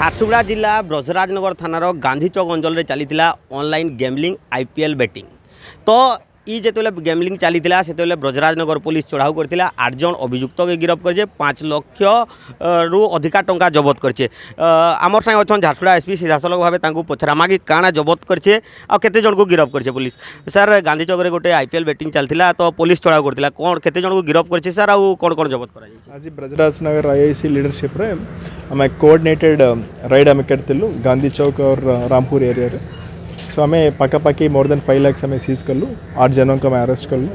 ঝারସୁগুড়া जिला ब्रजराजनगर थानार गांधी चौक अंचल में चली ऑनलाइन गेमलिंग आईपीएल बैटिंग। तो ये जो गेमलिंग चली से ब्रजराजनगर पुलिस चढ़ाऊ करथिला 8 जन अभियुक्त के गिरफ्त कर 5 लाख रु अधिका टंका जबत करछे। आमर संगे अच्छा झारसुगुड़ा एसपी सीधासलख भाव पचरामा कि काଣା जबत करछे आ केते जन को गिरफ्त करछे पुलिस। सर गांधी चौक रे गोटे आईपीएल बैटिंग चलथिला तो पुलिस चढ़ाऊ करथिला कोन केते जन को गिरफ्त करछे सर आ कोन कोन जबत करा जाय आज ब्रजराजनगर आईआईसी लीडरशिप रे आम कोऑर्डिनेटेड राइड आम करथिलु गांधी चौक और रामपुर एरिया रे। सो आम पकापाकी मोर देन 5 लाख आम सीज कलु 8 जनों को आम अरेस्ट कलु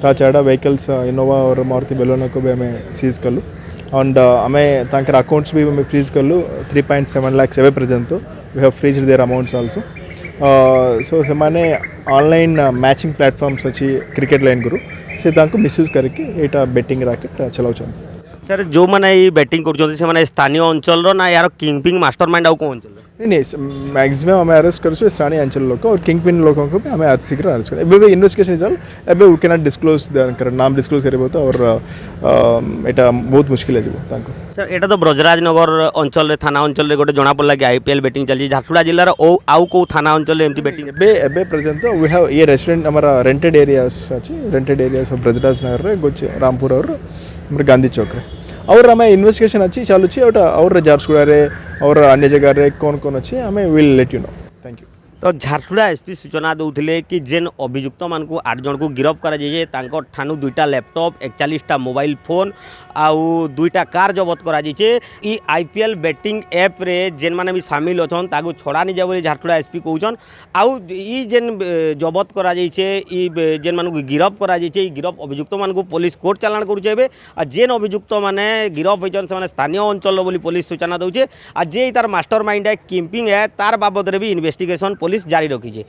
ता छाड़ा व्हीकल्स इनोवा और मारुति बेलोनो को भी आम सीज कलु एंड आम तांकर अकाउंट्स भी आम फ्रीज कलु 3.7 लाख एवे पर्यंत we have freezed their amounts also. So से माने ऑनलाइन मैचिंग प्लेटफॉर्म्स अच्छी क्रिकेट लाइन गुरु से तांको मिसयूज करके एटा बेटिंग रैकेट चलाउछन। सर जो मैंने ये बैटिंग कर स्थानीय अंचल ना यार किंगपिंग मास्टरमाइंड आउ कौन अंचल नहीं मैक्सिमम आम अरेस्ट कर स्थानीय अंचल लोक और किंगपिन लोक को भी आम अति शीघ्र अरेस्ट कर एबे इन्वेस्टिगेशन चल एबे वी कैन डिस्क्लोज नाम डिस्क्लोज करबो तो और एटा बहुत मुश्किल है जीवो तांको। सर एटा तो ब्रजराजनगर अंचल रे थाना अंचल रे गोटे जना पड़ला कि आईपीएल बैटिंग चलजी झारसुगुड़ा जिल्ला रो आउ को थाना अंचल रे एमती बैटिंग एबे प्रेजेंट वी हैव ये रेस्टोरेंट हमारा रेंटेड एरियाज अछि रेंटेड एरियाज ऑफ ब्रजराजनगर रे गोचे रामपुर और गांधी चौक रे और आम इन्वेस्टिगेशन अच्छी चालू और झारसुगुड़ा रे और अन्य जगह रे कौन कौन अच्छे आम will let you know. Thank you. तो झारसुगुड़ा एसपी सूचना दौले कि जेन अभियुक्त मान 8 जन को गिरफ्त कर ठानु 2टा लैपटॉप 41टा मोबाइल फोन आउ 2टा कार जबत कर आईपीएल बैटिंग ऐप रे जेन माने भी सामिल अच्छन ताकू छड़ा नहीं जाए झारसुगुड़ा एसपी कहन आउ जेन जबत कर जेन मान गिरफ्त कर गिरफ्त अभियुक्त मान पुलिस कोर्ट चालाण करुचे जेन अभियुक्त माने गिरफ्त होइछन से स्थानीय अंचल बोली पुलिस सूचना दौचे आ जे तार मास्टर माइंड है किंपिंग है तार बाबद भी इन्वेस्टिगेशन पुलिस जारी रखी है।